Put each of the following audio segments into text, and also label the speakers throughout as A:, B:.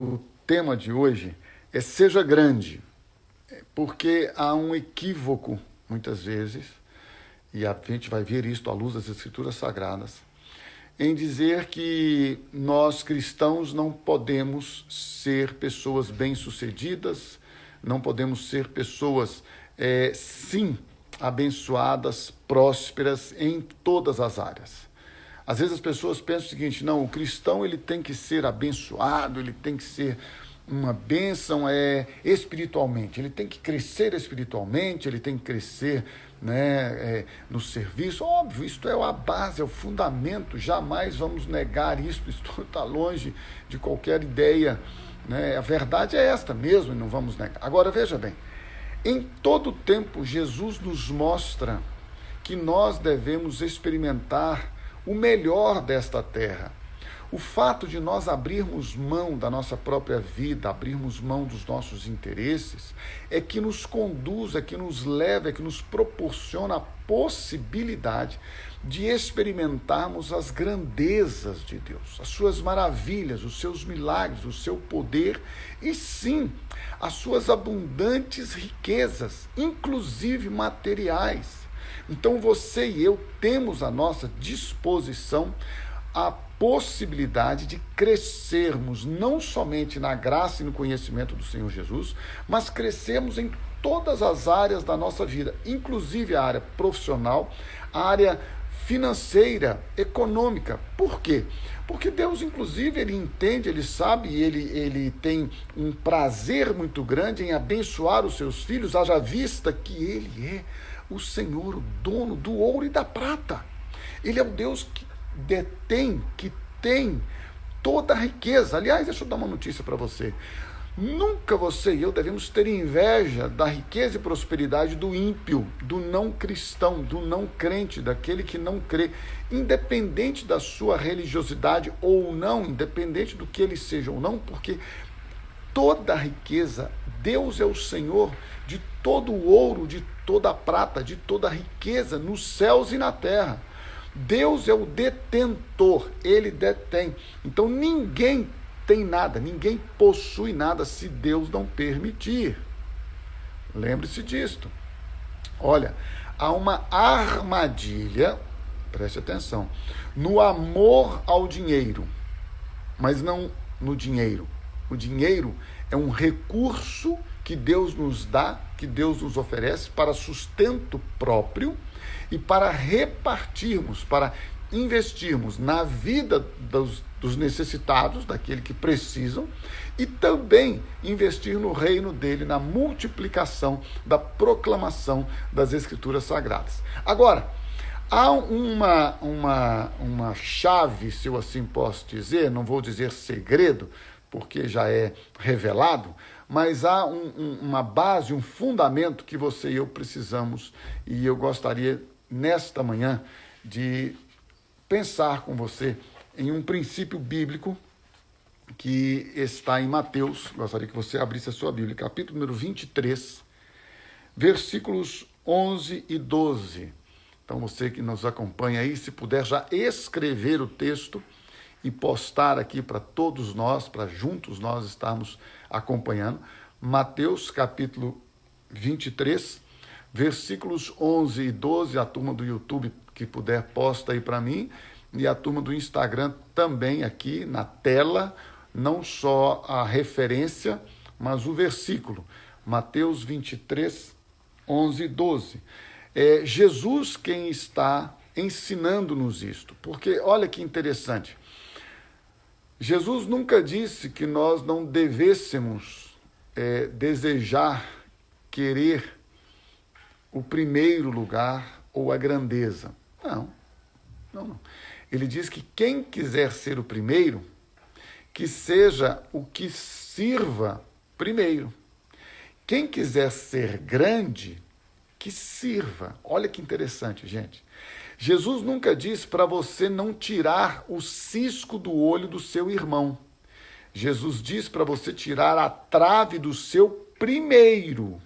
A: O tema de hoje é seja grande, porque há um equívoco, muitas vezes, e a gente vai ver isto à luz das Escrituras Sagradas, em dizer que nós cristãos não podemos ser pessoas bem-sucedidas, não podemos ser pessoas, sim, abençoadas, prósperas em todas as áreas. Às vezes as pessoas pensam o seguinte: não, o cristão ele tem que ser abençoado, ele tem que ser uma bênção espiritualmente, ele tem que crescer espiritualmente, ele tem que crescer, né, no serviço. Óbvio, isto é a base, é o fundamento, jamais vamos negar isso está longe de qualquer ideia, né? A verdade é esta mesmo e não vamos negar. Agora veja bem, em todo tempo Jesus nos mostra que nós devemos experimentar o melhor desta terra. O fato de nós abrirmos mão da nossa própria vida, abrirmos mão dos nossos interesses, é que nos conduz, é que nos leva, é que nos proporciona a possibilidade de experimentarmos as grandezas de Deus, as suas maravilhas, os seus milagres, o seu poder e, sim, as suas abundantes riquezas, inclusive materiais. Então você e eu temos à nossa disposição a possibilidade de crescermos não somente na graça e no conhecimento do Senhor Jesus, mas crescermos em todas as áreas da nossa vida, inclusive a área profissional, a área financeira, econômica. Por quê? Porque Deus, inclusive, ele entende, ele sabe, ele tem um prazer muito grande em abençoar os seus filhos, haja vista que ele é o Senhor, o dono do ouro e da prata. Ele é o Deus que detém, que tem toda a riqueza. Aliás, deixa eu dar uma notícia para você. Nunca você e eu devemos ter inveja da riqueza e prosperidade do ímpio, do não cristão, do não crente, daquele que não crê, independente da sua religiosidade ou não, independente do que ele seja ou não, porque toda a riqueza, Deus é o Senhor de todo o ouro, de toda a prata, de toda a riqueza nos céus e na terra. Deus é o detentor, ele detém. Então ninguém tem nada, ninguém possui nada se Deus não permitir. Lembre-se disto. Olha, há uma armadilha, preste atenção, no amor ao dinheiro, mas não no dinheiro. O dinheiro é um recurso que Deus nos dá, que Deus nos oferece para sustento próprio e para repartirmos, para investirmos na vida dos necessitados, daqueles que precisam, e também investir no reino dele, na multiplicação, da proclamação das Escrituras Sagradas. Agora, há uma chave, se eu assim posso dizer, não vou dizer segredo, porque já é revelado, mas há uma base, um fundamento que você e eu precisamos, e eu gostaria, nesta manhã, de pensar com você em um princípio bíblico que está em Mateus. Gostaria que você abrisse a sua Bíblia, capítulo número 23, versículos 11 e 12. Então, você que nos acompanha aí, se puder já escrever o texto e postar aqui para todos nós, para juntos nós estarmos acompanhando. Mateus, capítulo 23, versículos 11 e 12, a turma do YouTube que puder posta aí para mim, e a turma do Instagram também aqui na tela, não só a referência, mas o versículo. Mateus 23, 11 e 12. É Jesus quem está ensinando-nos isto, porque olha que interessante. Jesus nunca disse que nós não devêssemos desejar, querer o primeiro lugar ou a grandeza. Não. Ele diz que quem quiser ser o primeiro, que seja o que sirva primeiro. Quem quiser ser grande, que sirva. Olha que interessante, gente. Jesus nunca disse para você não tirar o cisco do olho do seu irmão. Jesus disse para você tirar a trave do seu primeiro.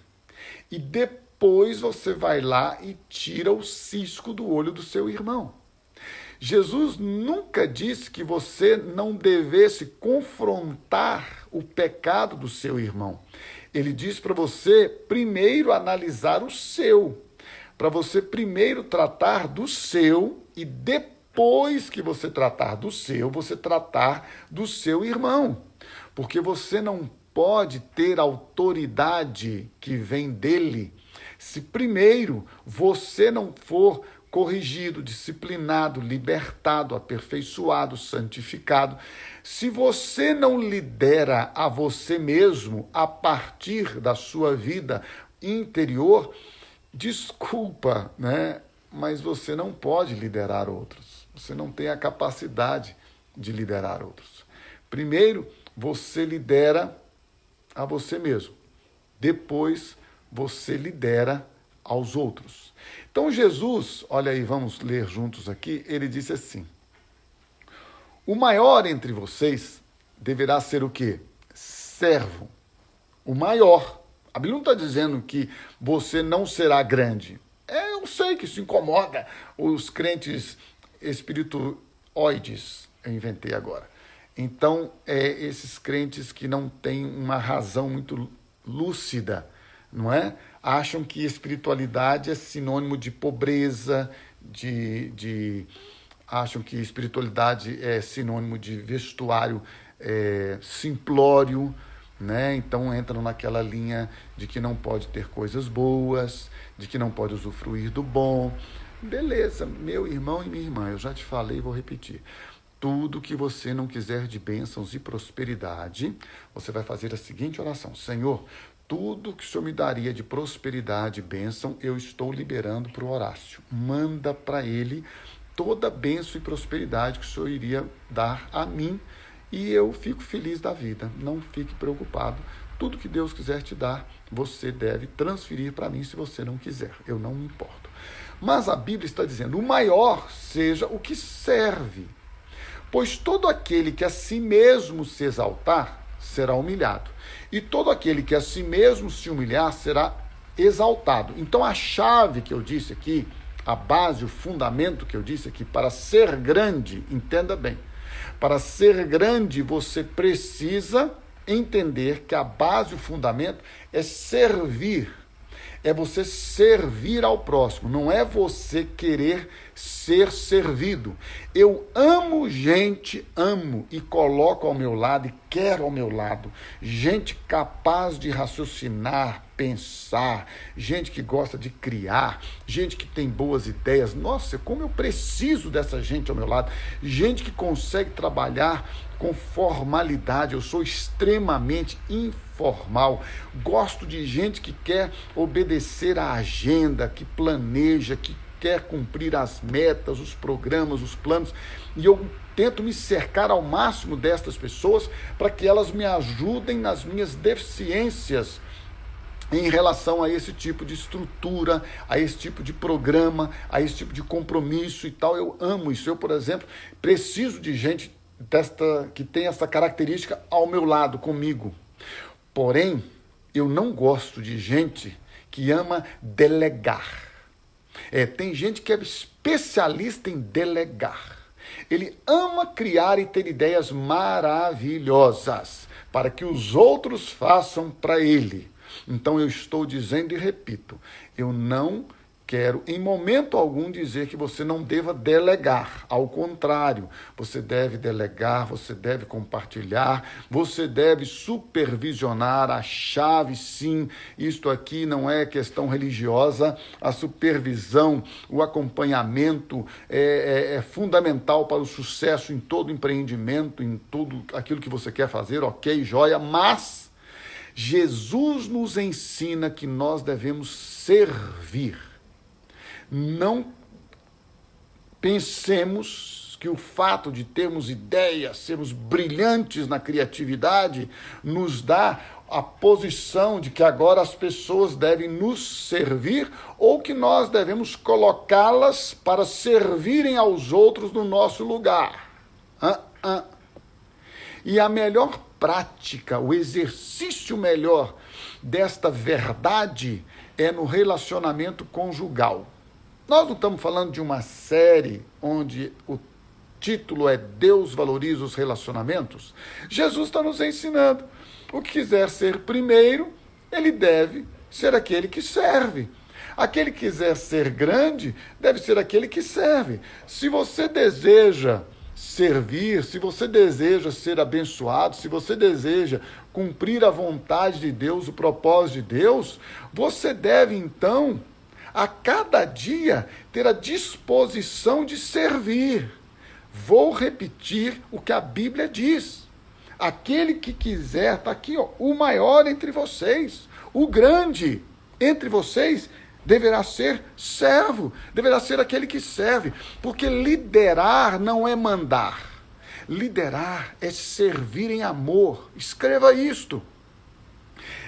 A: E depois você vai lá e tira o cisco do olho do seu irmão. Jesus nunca disse que você não devesse confrontar o pecado do seu irmão. Ele diz para você primeiro analisar o seu, para você primeiro tratar do seu e depois que você tratar do seu, você tratar do seu irmão. Porque você não pode ter autoridade que vem dele se primeiro você não for corrigido, disciplinado, libertado, aperfeiçoado, santificado. Se você não lidera a você mesmo a partir da sua vida interior, desculpa, né? Mas você não pode liderar outros. Você não tem a capacidade de liderar outros. Primeiro, você lidera a você mesmo. Depois, você lidera aos outros. Então, Jesus, olha aí, vamos ler juntos aqui, ele disse assim: o maior entre vocês deverá ser o quê? Servo. O maior. A Bíblia não está dizendo que você não será grande. Eu sei que isso incomoda os crentes espirituoides, eu inventei agora. Então, esses crentes que não têm uma razão muito lúcida, não é? Acham que espiritualidade é sinônimo de pobreza, acham que espiritualidade é sinônimo de vestuário simplório, né? Então entram naquela linha de que não pode ter coisas boas, de que não pode usufruir do bom. Beleza, meu irmão e minha irmã, eu já te falei e vou repetir. Tudo que você não quiser de bênçãos e prosperidade, você vai fazer a seguinte oração: Senhor, tudo que o Senhor me daria de prosperidade e bênção, eu estou liberando para o Horácio. Manda para ele toda bênção e prosperidade que o Senhor iria dar a mim, e eu fico feliz da vida. Não fique preocupado. Tudo que Deus quiser te dar, você deve transferir para mim se você não quiser. Eu não me importo. Mas a Bíblia está dizendo: o maior seja o que serve. Pois todo aquele que a si mesmo se exaltar, será humilhado. E todo aquele que a si mesmo se humilhar, será exaltado. Então a chave que eu disse aqui, a base, o fundamento que eu disse aqui, para ser grande, entenda bem, para ser grande você precisa entender que a base, o fundamento é servir. É você servir ao próximo, não é você querer ser servido. Eu amo gente, amo e coloco ao meu lado e quero ao meu lado. Gente capaz de raciocinar, pensar, gente que gosta de criar, gente que tem boas ideias. Nossa, como eu preciso dessa gente ao meu lado. Gente que trabalhar com formalidade. Eu sou extremamente informal. Gosto de gente que quer obedecer à agenda, que planeja, que quer cumprir as metas, os programas, os planos. E eu tento me cercar ao máximo destas pessoas para que elas me ajudem nas minhas deficiências em relação a esse tipo de estrutura, a esse tipo de programa, a esse tipo de compromisso e tal. Eu amo isso. Eu, por exemplo, preciso de gente que tem essa característica ao meu lado, comigo. Porém, eu não gosto de gente que ama delegar. Tem gente que é especialista em delegar. Ele ama criar e ter ideias maravilhosas para que os outros façam para ele. Então eu estou dizendo e repito, eu não quero em momento algum dizer que você não deva delegar. Ao contrário, você deve delegar, você deve compartilhar, você deve supervisionar. A chave, sim, isto aqui não é questão religiosa, a supervisão, o acompanhamento é fundamental para o sucesso em todo empreendimento, em tudo aquilo que você quer fazer, ok, joia, mas Jesus nos ensina que nós devemos servir. Não pensemos que o fato de termos ideias, sermos brilhantes na criatividade, nos dá a posição de que agora as pessoas devem nos servir ou que nós devemos colocá-las para servirem aos outros no nosso lugar. E a melhor prática, o exercício melhor desta verdade é no relacionamento conjugal. Nós não estamos falando de uma série onde o título é Deus valoriza os relacionamentos, Jesus está nos ensinando. O que quiser ser primeiro, ele deve ser aquele que serve. Aquele que quiser ser grande, deve ser aquele que serve. Se você deseja servir, se você deseja ser abençoado, se você deseja cumprir a vontade de Deus, o propósito de Deus, você deve então, a cada dia, ter a disposição de servir. Vou repetir o que a Bíblia diz. Aquele que quiser, está aqui, ó, o maior entre vocês, o grande entre vocês, deverá ser servo, deverá ser aquele que serve, porque liderar não é mandar, liderar é servir em amor. Escreva isto.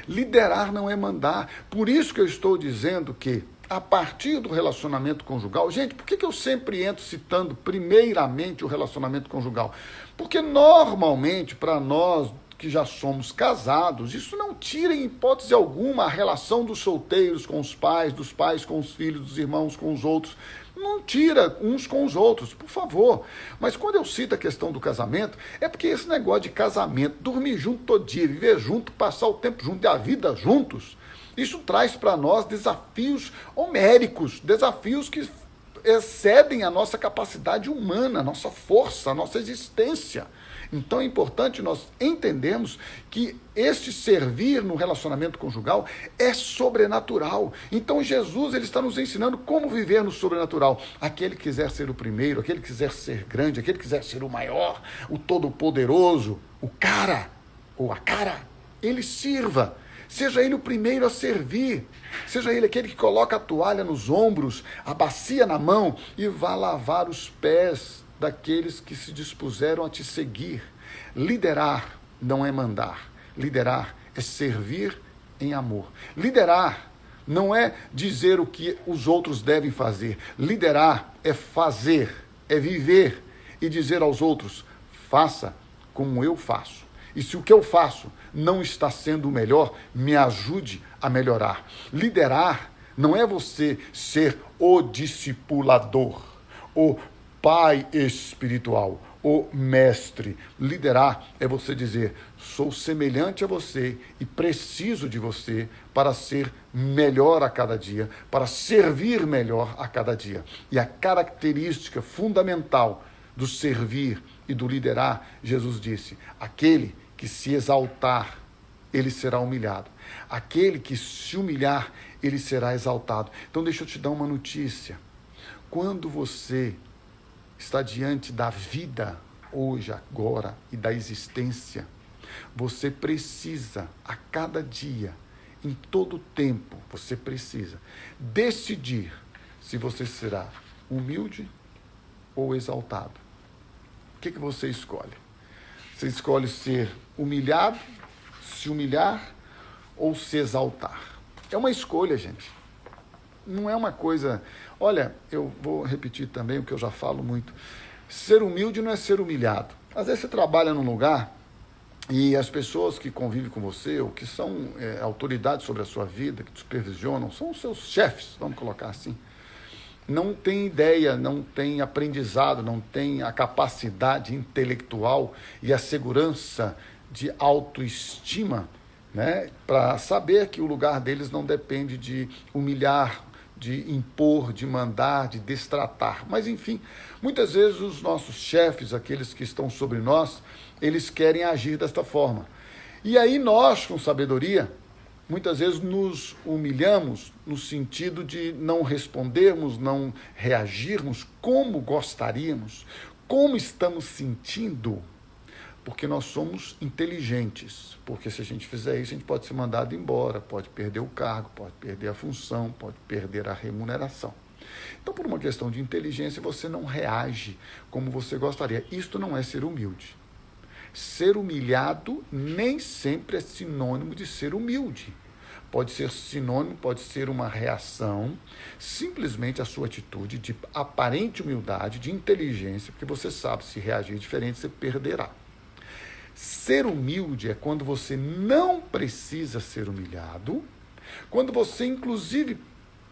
A: Liderar não é mandar. Por isso que eu estou dizendo que, a partir do relacionamento conjugal, gente, por que eu sempre entro citando primeiramente o relacionamento conjugal? Porque normalmente, para nós que já somos casados, isso não tira em hipótese alguma a relação dos solteiros com os pais, dos pais com os filhos, dos irmãos com os outros. Não tira uns com os outros, por favor. Mas quando eu cito a questão do casamento, é porque esse negócio de casamento, dormir junto todo dia, viver junto, passar o tempo junto e a vida juntos, isso traz para nós desafios homéricos, desafios que excedem a nossa capacidade humana, a nossa força, a nossa existência. Então é importante nós entendermos que este servir no relacionamento conjugal é sobrenatural. Então Jesus, ele está nos ensinando como viver no sobrenatural. Aquele que quiser ser o primeiro, aquele que quiser ser grande, aquele que quiser ser o maior, o todo-poderoso, o cara ou a cara, ele sirva. Seja ele o primeiro a servir, seja ele aquele que coloca a toalha nos ombros, a bacia na mão e vá lavar os pés daqueles que se dispuseram a te seguir. Liderar não é mandar, liderar é servir em amor. Liderar não é dizer o que os outros devem fazer, liderar é fazer, é viver e dizer aos outros, faça como eu faço. E se o que eu faço não está sendo o melhor, me ajude a melhorar. Liderar não é você ser o discipulador, o pai espiritual, o mestre. Liderar é você dizer, sou semelhante a você e preciso de você para ser melhor a cada dia, para servir melhor a cada dia. E a característica fundamental do servir e do liderar, Jesus disse, aquele que se exaltar, ele será humilhado. Aquele que se humilhar, ele será exaltado. Então deixa eu te dar uma notícia. Quando você está diante da vida, hoje, agora, e da existência, você precisa, a cada dia, em todo tempo, você precisa decidir se você será humilde ou exaltado. O que você escolhe? Você escolhe ser humilhado, se humilhar ou se exaltar. É uma escolha, gente. Não é uma coisa... Olha, eu vou repetir também o que eu já falo muito. Ser humilde não é ser humilhado. Às vezes você trabalha num lugar e as pessoas que convivem com você, ou que são autoridades sobre a sua vida, que te supervisionam, são os seus chefes, vamos colocar assim. Não tem ideia, não tem aprendizado, não tem a capacidade intelectual e a segurança de autoestima, né, para saber que o lugar deles não depende de humilhar, de impor, de mandar, de destratar. Mas, enfim, muitas vezes os nossos chefes, aqueles que estão sobre nós, eles querem agir desta forma. E aí nós, com sabedoria, muitas vezes nos humilhamos no sentido de não respondermos, não reagirmos como gostaríamos, como estamos sentindo, porque nós somos inteligentes. Porque se a gente fizer isso, a gente pode ser mandado embora, pode perder o cargo, pode perder a função, pode perder a remuneração. Então, por uma questão de inteligência, você não reage como você gostaria. Isto não é ser humilde. Ser humilhado nem sempre é sinônimo de ser humilde. Pode ser sinônimo, pode ser uma reação, simplesmente a sua atitude de aparente humildade, de inteligência, porque você sabe, se reagir diferente, você perderá. Ser humilde é quando você não precisa ser humilhado, quando você, inclusive,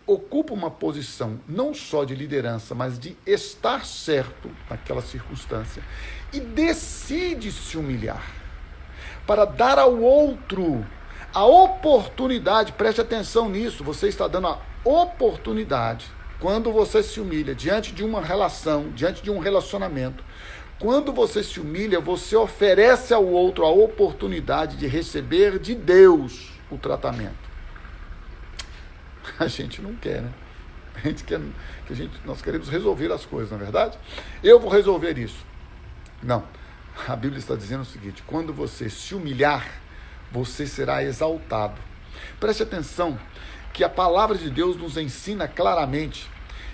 A: ocupa uma posição não só de liderança, mas de estar certo naquela circunstância e decide se humilhar para dar ao outro a oportunidade, preste atenção nisso, você está dando a oportunidade, quando você se humilha diante de uma relação, diante de um relacionamento, quando você se humilha, você oferece ao outro a oportunidade de receber de Deus o tratamento. A gente não quer, né? A gente quer, nós queremos resolver as coisas, não é verdade? Eu vou resolver isso. Não. A Bíblia está dizendo o seguinte: quando você se humilhar, você será exaltado. Preste atenção que a palavra de Deus nos ensina claramente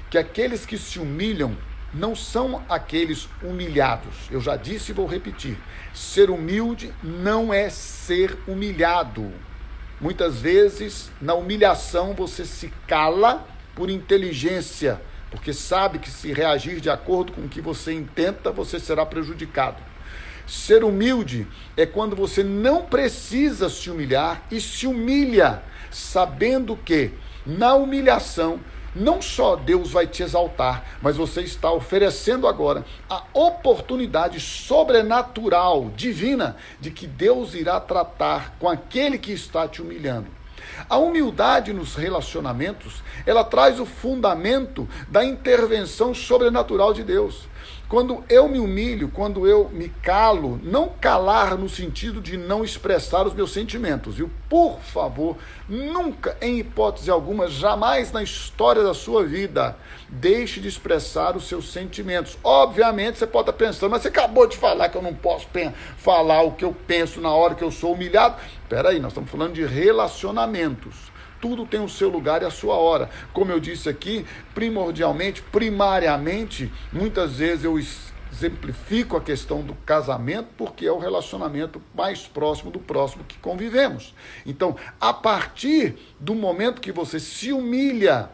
A: que aqueles que se humilham não são aqueles humilhados. Eu já disse e vou repetir. Ser humilde não é ser humilhado. Muitas vezes, na humilhação, você se cala por inteligência, porque sabe que se reagir de acordo com o que você intenta, você será prejudicado. Ser humilde é quando você não precisa se humilhar e se humilha, sabendo que, na humilhação, não só Deus vai te exaltar, mas você está oferecendo agora a oportunidade sobrenatural, divina, de que Deus irá tratar com aquele que está te humilhando. A humildade nos relacionamentos, ela traz o fundamento da intervenção sobrenatural de Deus. Quando eu me humilho, quando eu me calo, não calar no sentido de não expressar os meus sentimentos, viu? Por favor, nunca, em hipótese alguma, jamais na história da sua vida, deixe de expressar os seus sentimentos. Obviamente, você pode estar pensando, mas você acabou de falar que eu não posso falar o que eu penso na hora que eu sou humilhado. Espera aí, nós estamos falando de relacionamentos. Tudo tem o seu lugar e a sua hora. Como eu disse aqui, primariamente, muitas vezes eu exemplifico a questão do casamento, porque é o relacionamento mais próximo do próximo que convivemos. Então, a partir do momento que você se humilha,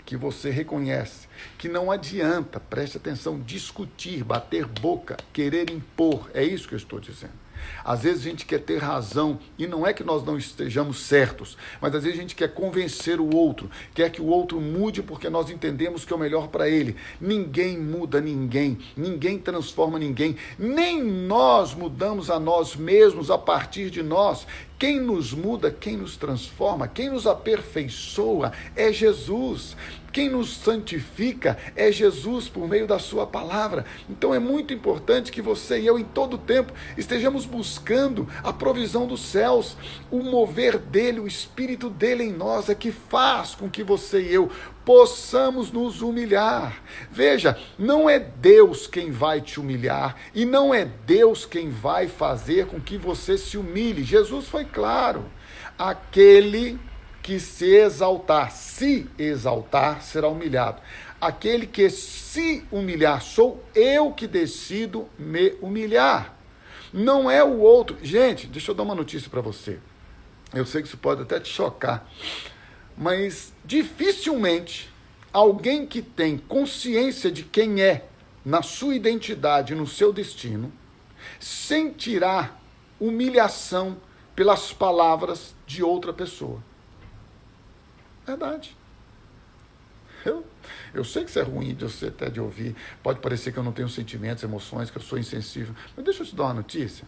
A: que você reconhece que não adianta, preste atenção, discutir, bater boca, querer impor, é isso que eu estou dizendo. Às vezes a gente quer ter razão, e não é que nós não estejamos certos, mas às vezes a gente quer convencer o outro, quer que o outro mude porque nós entendemos que é o melhor para ele. Ninguém muda ninguém, ninguém transforma ninguém, nem nós mudamos a nós mesmos a partir de nós. Quem nos muda, quem nos transforma, quem nos aperfeiçoa é Jesus. Quem nos santifica é Jesus por meio da sua palavra. Então é muito importante que você e eu em todo tempo estejamos buscando a provisão dos céus. O mover dele, o Espírito dele em nós é que faz com que você e eu possamos nos humilhar. Veja, não é Deus quem vai te humilhar e não é Deus quem vai fazer com que você se humilhe. Jesus foi claro. Aquele que se exaltar, será humilhado. Aquele que se humilhar, sou eu que decido me humilhar. Não é o outro. Gente, deixa eu dar uma notícia para você. Eu sei que isso pode até te chocar, mas dificilmente alguém que tem consciência de quem é, na sua identidade, no seu destino, sentirá humilhação pelas palavras de outra pessoa. Verdade. Eu sei que isso é ruim de você até de ouvir, pode parecer que eu não tenho sentimentos, emoções, que eu sou insensível, mas deixa eu te dar uma notícia.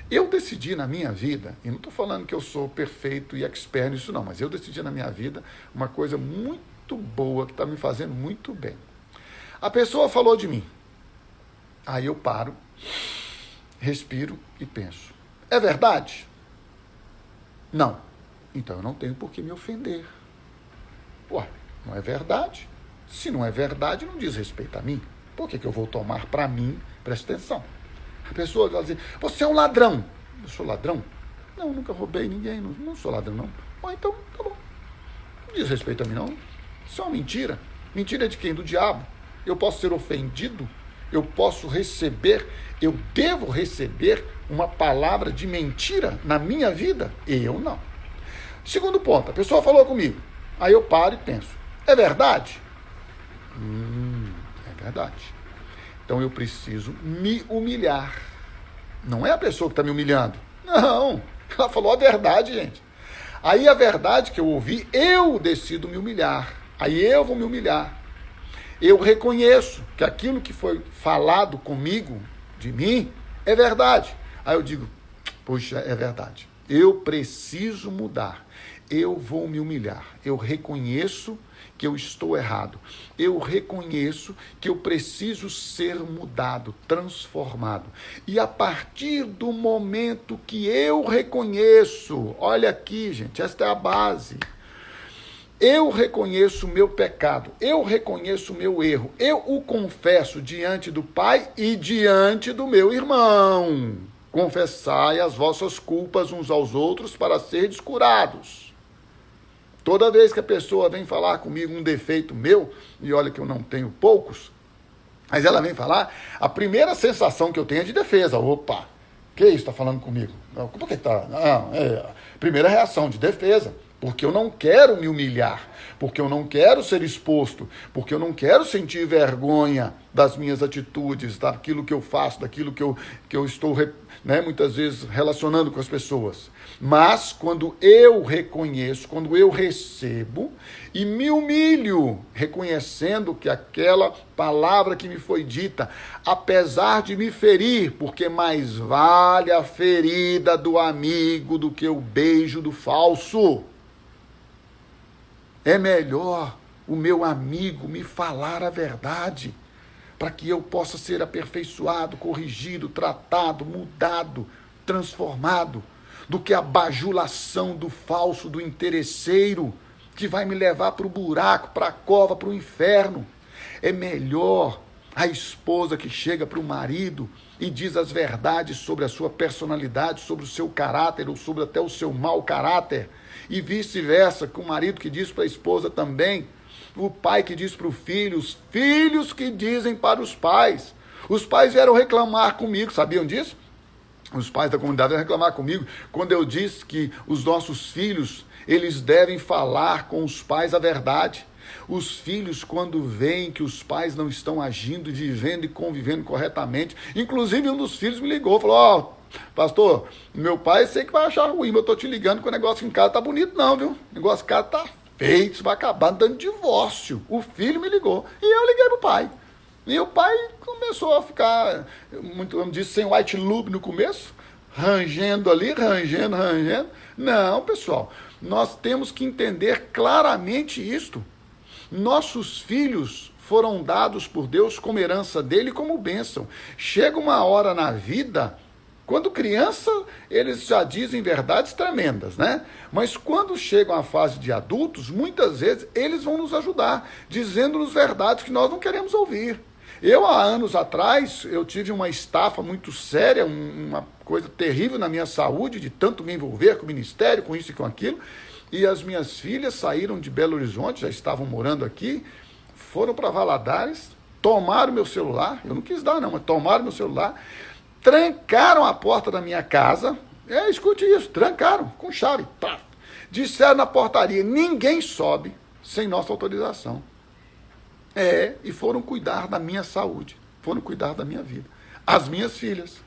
A: Eu decidi na minha vida, e não estou falando que eu sou perfeito e expert nisso não, mas eu decidi na minha vida uma coisa muito boa, que está me fazendo muito bem. A pessoa falou de mim, aí eu paro, respiro e penso, é verdade? Não. Então eu não tenho por que me ofender. Ué, não é verdade? Se não é verdade, não diz respeito a mim. Por que eu vou tomar para mim? Presta atenção. A pessoa vai dizer, você é um ladrão. Eu sou ladrão? Não, nunca roubei ninguém, não sou ladrão não. Então, tá bom. Não diz respeito a mim não. Isso é uma mentira. Mentira de quem? Do diabo. Eu posso ser ofendido, eu posso receber, eu devo receber uma palavra de mentira na minha vida? Eu não. Segundo ponto, a pessoa falou comigo. Aí eu paro e penso, é verdade? É verdade. Então eu preciso me humilhar. Não é a pessoa que está me humilhando. Não, ela falou a verdade, gente. Aí a verdade que eu ouvi, eu decido me humilhar. Aí eu vou me humilhar. Eu reconheço que aquilo que foi falado comigo, de mim, é verdade. Aí eu digo, puxa, é verdade. Eu preciso mudar. Eu vou me humilhar. Eu reconheço que eu estou errado. Eu reconheço que eu preciso ser mudado, transformado. E a partir do momento que eu reconheço, olha aqui, gente, esta é a base. Eu reconheço o meu pecado, eu reconheço o meu erro, eu o confesso diante do Pai e diante do meu irmão. Confessai as vossas culpas uns aos outros para serdes curados. Toda vez que a pessoa vem falar comigo um defeito meu, e olha que eu não tenho poucos, mas ela vem falar, a primeira sensação que eu tenho é de defesa. Opa, que isso está falando comigo? Por que está? Primeira reação de defesa. Porque eu não quero me humilhar, porque eu não quero ser exposto, porque eu não quero sentir vergonha das minhas atitudes, daquilo que eu faço, daquilo que eu estou, muitas vezes relacionando com as pessoas. Mas quando eu reconheço, quando eu recebo e me humilho, reconhecendo que aquela palavra que me foi dita, apesar de me ferir, porque mais vale a ferida do amigo do que o beijo do falso. É melhor o meu amigo me falar a verdade, para que eu possa ser aperfeiçoado, corrigido, tratado, mudado, transformado, do que a bajulação do falso, do interesseiro, que vai me levar para o buraco, para a cova, para o inferno. É melhor a esposa que chega para o marido e diz as verdades sobre a sua personalidade, sobre o seu caráter, ou sobre até o seu mau caráter, e vice-versa, com o marido que diz para a esposa também, o pai que diz para o filho, os filhos que dizem para os pais. Os pais vieram reclamar comigo, sabiam disso? Os pais da comunidade vieram reclamar comigo quando eu disse que os nossos filhos, eles devem falar com os pais a verdade. Os filhos, quando veem que os pais não estão agindo, vivendo e convivendo corretamente, inclusive um dos filhos me ligou, falou, pastor, meu pai sei que vai achar ruim, mas eu tô te ligando que o negócio em casa tá bonito não, viu? O negócio em casa tá feio, isso vai acabar dando divórcio. O filho me ligou e eu liguei pro pai. E o pai começou a ficar, muito, como disse, sem white lube no começo, rangendo ali, rangendo. Não, pessoal, nós temos que entender claramente isto. Nossos filhos foram dados por Deus como herança dele, como bênção. Chega uma hora na vida, quando criança, eles já dizem verdades tremendas, né? Mas quando chegam à fase de adultos, muitas vezes eles vão nos ajudar, dizendo-nos verdades que nós não queremos ouvir. Eu, há anos atrás, eu tive uma estafa muito séria, uma coisa terrível na minha saúde, de tanto me envolver com o ministério, com isso e com aquilo, e as minhas filhas saíram de Belo Horizonte, já estavam morando aqui, foram para Valadares, tomaram meu celular, eu não quis dar não, mas tomaram meu celular, trancaram a porta da minha casa, escute isso, trancaram com chave, tá. Disseram na portaria, ninguém sobe sem nossa autorização. E foram cuidar da minha saúde, foram cuidar da minha vida, as minhas filhas.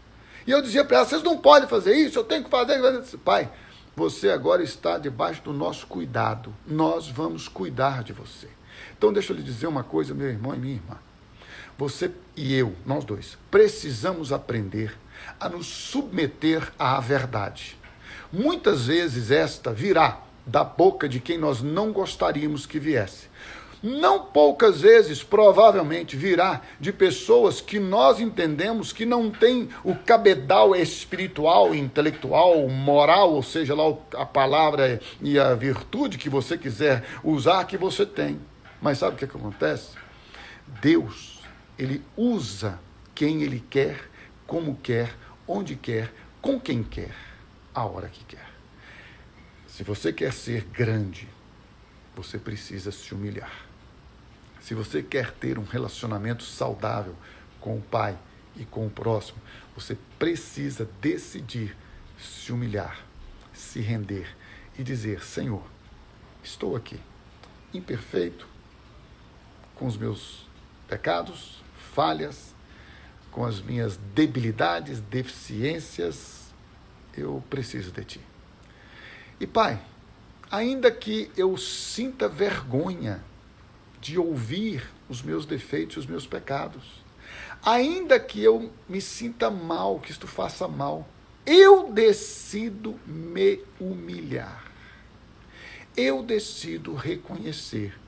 A: E eu dizia para elas, vocês não podem fazer isso, eu tenho que fazer. Pai, você agora está debaixo do nosso cuidado, nós vamos cuidar de você. Então deixa eu lhe dizer uma coisa, meu irmão e minha irmã. Você e eu, nós dois, precisamos aprender a nos submeter à verdade. Muitas vezes esta virá da boca de quem nós não gostaríamos que viesse. Não poucas vezes, provavelmente, virá de pessoas que nós entendemos que não têm o cabedal espiritual, intelectual, moral, ou seja lá a palavra e a virtude que você quiser usar, que você tem. Mas sabe o que acontece? Deus, ele usa quem ele quer, como quer, onde quer, com quem quer, a hora que quer. Se você quer ser grande, você precisa se humilhar. Se você quer ter um relacionamento saudável com o Pai e com o próximo, você precisa decidir se humilhar, se render e dizer, Senhor, estou aqui, imperfeito, com os meus pecados, falhas, com as minhas debilidades, deficiências, eu preciso de Ti. E Pai, ainda que eu sinta vergonha de ouvir os meus defeitos e os meus pecados, ainda que eu me sinta mal, que isto faça mal, eu decido me humilhar. Eu decido reconhecer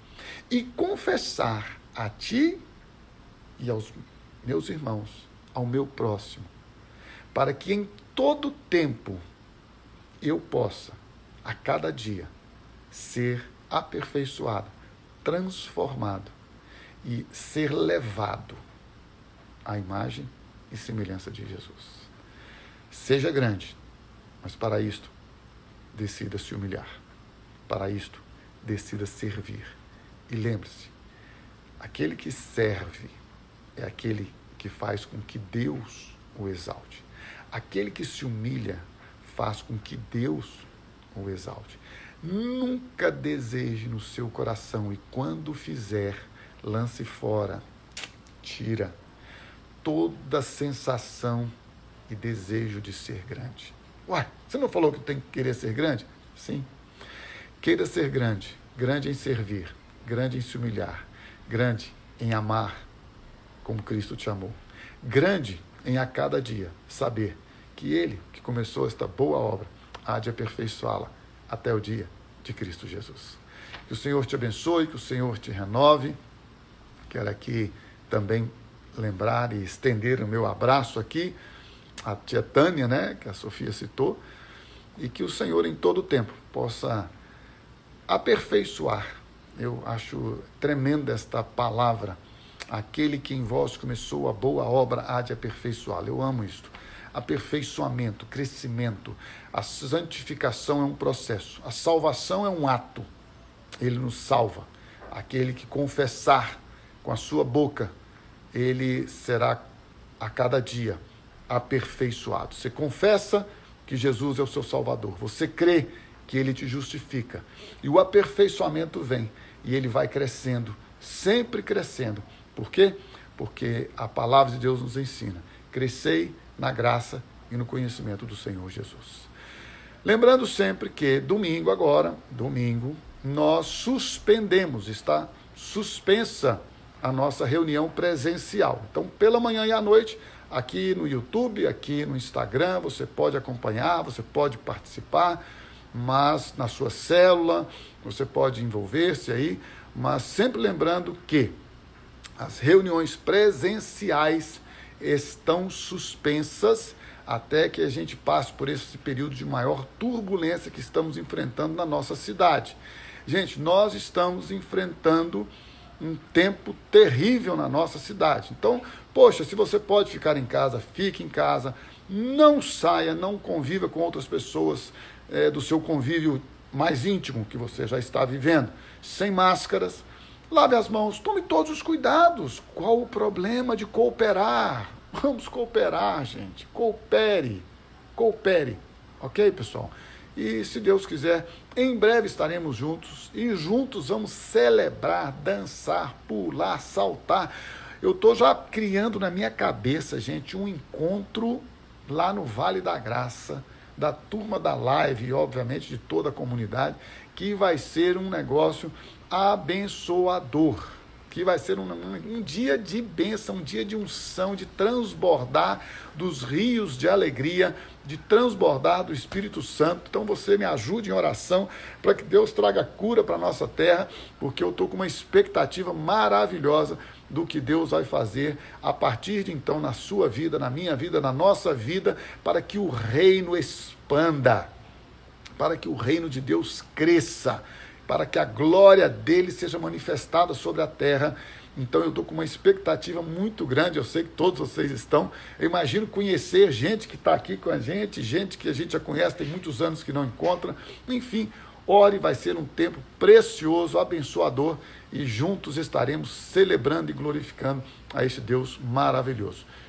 A: e confessar a ti e aos meus irmãos, ao meu próximo, para que em todo tempo eu possa, a cada dia, ser aperfeiçoado, transformado e ser levado à imagem e semelhança de Jesus. Seja grande, mas para isto, decida se humilhar. Para isto, decida servir. E lembre-se, aquele que serve é aquele que faz com que Deus o exalte. Aquele que se humilha faz com que Deus o exalte. Nunca deseje no seu coração, e quando fizer, lance fora, tira toda sensação e desejo de ser grande. Ué, você não falou que tem que querer ser grande? Sim. Queira ser grande, grande em servir, grande em se humilhar, grande em amar como Cristo te amou, grande em a cada dia saber que Ele, que começou esta boa obra, há de aperfeiçoá-la até o dia de Cristo Jesus. Que o Senhor te abençoe, que o Senhor te renove. Quero aqui também lembrar e estender o meu abraço aqui à tia Tânia, né, que a Sofia citou, e que o Senhor em todo o tempo possa aperfeiçoar. Eu acho tremenda esta palavra. Aquele que em vós começou a boa obra há de aperfeiçoá-la. Eu amo isto. Aperfeiçoamento, crescimento. A santificação é um processo. A salvação é um ato. Ele nos salva. Aquele que confessar com a sua boca, ele será a cada dia aperfeiçoado. Você confessa que Jesus é o seu Salvador. Você crê que Ele te justifica. E o aperfeiçoamento vem. E ele vai crescendo, sempre crescendo. Por quê? Porque a palavra de Deus nos ensina. Crescei na graça e no conhecimento do Senhor Jesus. Lembrando sempre que domingo, nós suspendemos, está suspensa a nossa reunião presencial. Então, pela manhã e à noite, aqui no YouTube, aqui no Instagram, você pode acompanhar, você pode participar, mas na sua célula, você pode envolver-se aí, mas sempre lembrando que as reuniões presenciais estão suspensas até que a gente passe por esse período de maior turbulência que estamos enfrentando na nossa cidade. Gente, nós estamos enfrentando um tempo terrível na nossa cidade. Então, poxa, se você pode ficar em casa, fique em casa, não saia, não conviva com outras pessoas do seu convívio mais íntimo que você já está vivendo, sem máscaras, lave as mãos, tome todos os cuidados. Qual o problema de cooperar? Vamos cooperar, gente, coopere, ok, pessoal? E se Deus quiser, em breve estaremos juntos e juntos vamos celebrar, dançar, pular, saltar. Eu estou já criando na minha cabeça, gente, um encontro lá no Vale da Graça, da turma da live e, obviamente, de toda a comunidade, que vai ser um negócio abençoador, que vai ser um dia de bênção, um dia de unção, de transbordar dos rios de alegria, de transbordar do Espírito Santo. Então você me ajude em oração para que Deus traga cura para a nossa terra, porque eu estou com uma expectativa maravilhosa do que Deus vai fazer a partir de então na sua vida, na minha vida, na nossa vida, para que o reino expanda, para que o reino de Deus cresça, para que a glória dele seja manifestada sobre a terra. Então eu estou com uma expectativa muito grande, eu sei que todos vocês estão. Eu imagino conhecer gente que está aqui com a gente que a gente já conhece, tem muitos anos que não encontra. Enfim, ore, vai ser um tempo precioso, abençoador, e juntos estaremos celebrando e glorificando a este Deus maravilhoso.